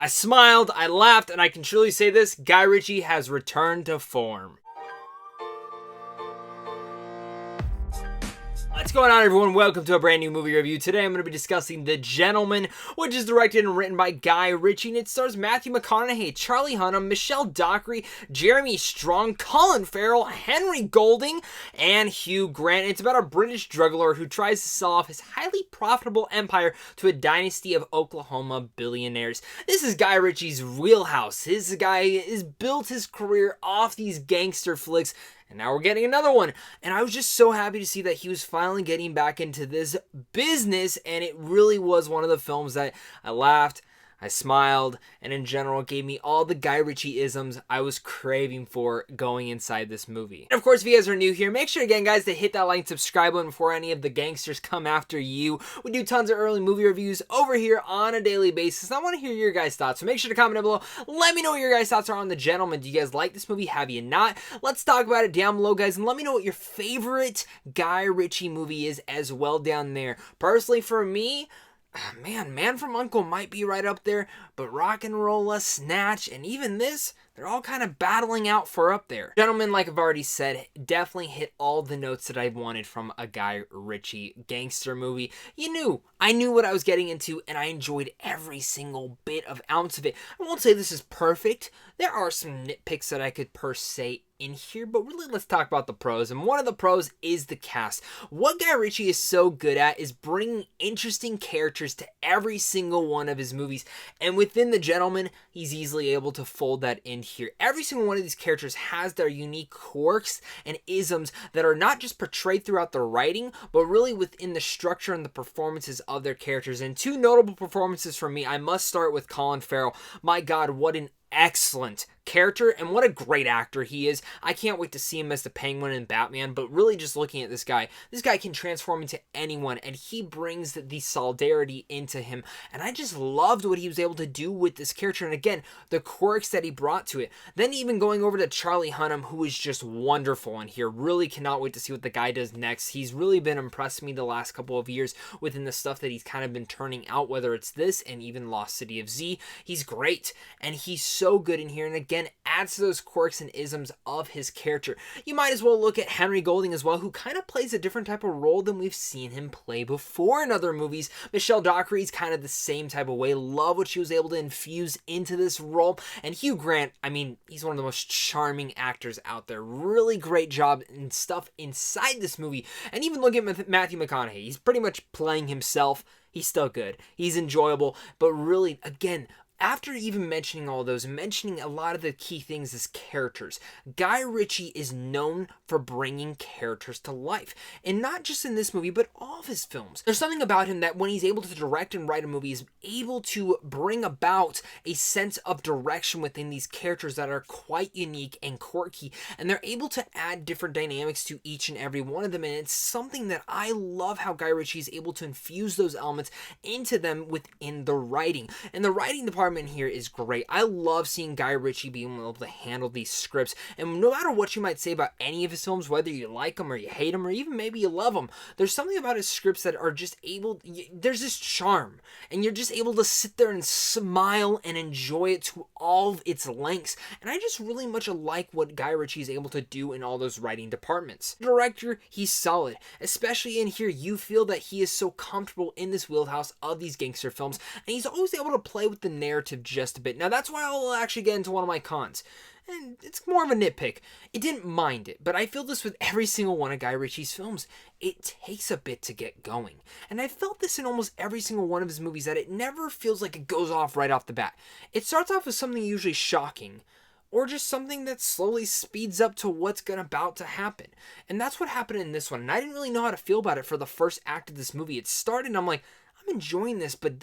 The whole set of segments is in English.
I smiled, I laughed, and I can truly say this, Guy Ritchie has returned to form. What's going on, everyone? Welcome to a brand new movie review. Today I'm going to be discussing The Gentleman, which is directed and written by Guy Ritchie, and it stars Matthew McConaughey, Charlie Hunnam, Michelle Dockery, Jeremy Strong, Colin Farrell, Henry Golding, and Hugh Grant. It's about a British drug lord who tries to sell off his highly profitable empire to a dynasty of Oklahoma billionaires. This is Guy Ritchie's wheelhouse. This guy has built his career off these gangster flicks, and now we're getting another one. And I was just so happy to see that he was finally getting back into this business. And it really was one of the films that I laughed, I smiled, and in general gave me all the Guy Ritchie isms I was craving for going inside this movie. And of course, if you guys are new here, make sure again, guys, to hit that like and subscribe button before any of the gangsters come after you. We do tons of early movie reviews over here on a daily basis. And I want to hear your guys' thoughts, so make sure to comment down below. Let me know what your guys' thoughts are on The Gentleman. Do you guys like this movie? Have you not? Let's talk about it down below, guys, and let me know what your favorite Guy Ritchie movie is as well down there. Personally, for me, Man from U.N.C.L.E. might be right up there, but Rock'n'Rolla, Snatch, and even this, they're all kind of battling out for up there. Gentlemen, like I've already said, definitely hit all the notes that I wanted from a Guy Ritchie gangster movie. I knew what I was getting into, and I enjoyed every single bit of ounce of it. I won't say this is perfect. There are some nitpicks that I could per se in here, but really let's talk about the pros, and one of the pros is the cast. What Guy Ritchie is so good at is bringing interesting characters to every single one of his movies, and within The Gentleman, he's easily able to fold that in here. Every single one of these characters has their unique quirks and isms that are not just portrayed throughout the writing, but really within the structure and the performances of their characters. And two notable performances for me, I must start with Colin Farrell. My God, what an excellent character, and what a great actor he is. I can't wait to see him as the Penguin in Batman, but really just looking at this guy can transform into anyone, and he brings the solidarity into him, and I just loved what he was able to do with this character, and again, the quirks that he brought to it. Then even going over to Charlie Hunnam, who is just wonderful in here. Really cannot wait to see what the guy does next. He's really been impressing me the last couple of years within the stuff that he's kind of been turning out, whether it's this and even Lost City of Z. He's great, and he's so good in here, and again, adds to those quirks and isms of his character. You might as well look at Henry Golding as well, who kind of plays a different type of role than we've seen him play before in other movies. Michelle Dockery's kind of the same type of way. Love what she was able to infuse into this role. And Hugh Grant, I mean, he's one of the most charming actors out there. Really great job and stuff inside this movie. And even look at Matthew McConaughey. He's pretty much playing himself. He's still good. He's enjoyable. But really, again, after even mentioning all those, mentioning a lot of the key things as characters, Guy Ritchie is known for bringing characters to life. And not just in this movie, but all of his films. There's something about him that when he's able to direct and write a movie, is able to bring about a sense of direction within these characters that are quite unique and quirky. And they're able to add different dynamics to each and every one of them. And it's something that I love how Guy Ritchie is able to infuse those elements into them within the writing. And the writing department here is great. I love seeing Guy Ritchie being able to handle these scripts, and no matter what you might say about any of his films, whether you like them or you hate them or even maybe you love them, there's something about his scripts that are just there's this charm, and you're just able to sit there and smile and enjoy it to all of its lengths. And I just really much like what Guy Ritchie is able to do in all those writing departments. Director, he's solid, especially in here. You feel that he is so comfortable in this wheelhouse of these gangster films, and he's always able to play with the narrative just a bit. Now that's why I'll actually get into one of my cons, and it's more of a nitpick. It didn't mind it, but I feel this with every single one of Guy Ritchie's films. It takes a bit to get going, and I felt this in almost every single one of his movies, that it never feels like it goes off right off the bat. It starts off with something usually shocking, or just something that slowly speeds up to what's about to happen. And that's what happened in this one, and I didn't really know how to feel about it for the first act of this movie. It started, and I'm like, I'm enjoying this, but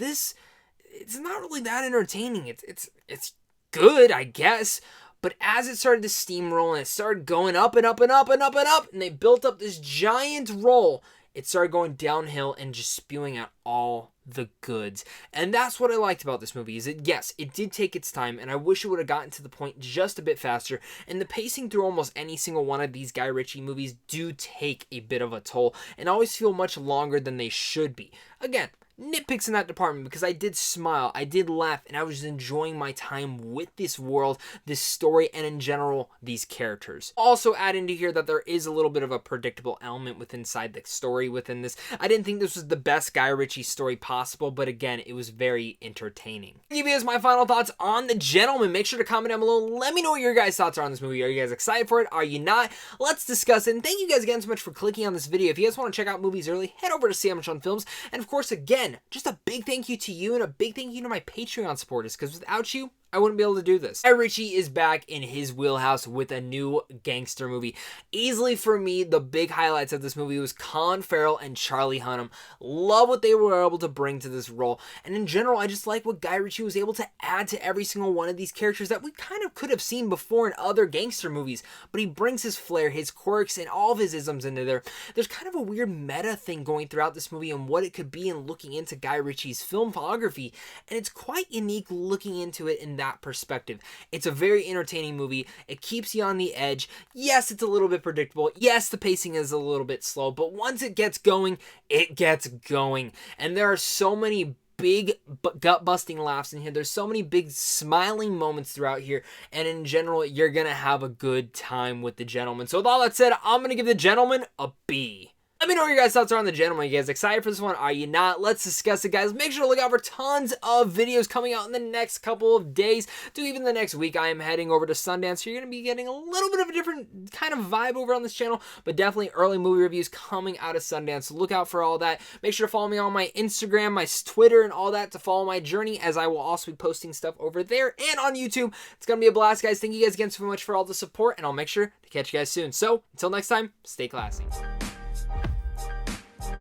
it's not really that entertaining. It's good, I guess. But as it started to steamroll and it started going up and up and up and up and up, and they built up this giant roll, it started going downhill and just spewing out all the goods. And that's what I liked about this movie, is that yes, it did take its time, and I wish it would have gotten to the point just a bit faster. And the pacing through almost any single one of these Guy Ritchie movies do take a bit of a toll and always feel much longer than they should be. Again, nitpicks in that department because I did smile, I did laugh, and I was enjoying my time with this world, this story, and in general, these characters. Also add into here that there is a little bit of a predictable element inside the story within this. I didn't think this was the best Guy Ritchie story possible, but again, it was very entertaining. I'll give you guys my final thoughts on The Gentleman. Make sure to comment down below. Let me know what your guys' thoughts are on this movie. Are you guys excited for it? Are you not? Let's discuss it. And thank you guys again so much for clicking on this video. If you guys want to check out movies early, head over to Cinematography Films. And of course, again, just a big thank you to you and a big thank you to my Patreon supporters, because without you, I wouldn't be able to do this. Guy Ritchie is back in his wheelhouse with a new gangster movie. Easily for me, the big highlights of this movie was Colin Farrell and Charlie Hunnam. Love what they were able to bring to this role. And in general, I just like what Guy Ritchie was able to add to every single one of these characters that we kind of could have seen before in other gangster movies. But he brings his flair, his quirks, and all of his isms into there. There's kind of a weird meta thing going throughout this movie and what it could be and looking into Guy Ritchie's filmography. And it's quite unique looking into it in that perspective. It's a very entertaining movie. It keeps you on the edge. Yes, it's a little bit predictable. Yes, the pacing is a little bit slow, but once it gets going, it gets going. And there are so many big gut-busting laughs in here. There's so many big smiling moments throughout here, and in general, you're gonna have a good time with The Gentleman. So with all that said, I'm gonna give The Gentleman a B. Let me know what your guys' thoughts are on The Gentleman. You guys excited for this one? Are you not? Let's discuss it, guys. Make sure to look out for tons of videos coming out in the next couple of days to even the next week. I am heading over to Sundance, so you're going to be getting a little bit of a different kind of vibe over on this channel, but definitely early movie reviews coming out of Sundance. So look out for all that. Make sure to follow me on my Instagram, my Twitter, and all that to follow my journey, as I will also be posting stuff over there and on YouTube. It's going to be a blast, guys. Thank you guys again so much for all the support, and I'll make sure to catch you guys soon. So until next time, stay classy.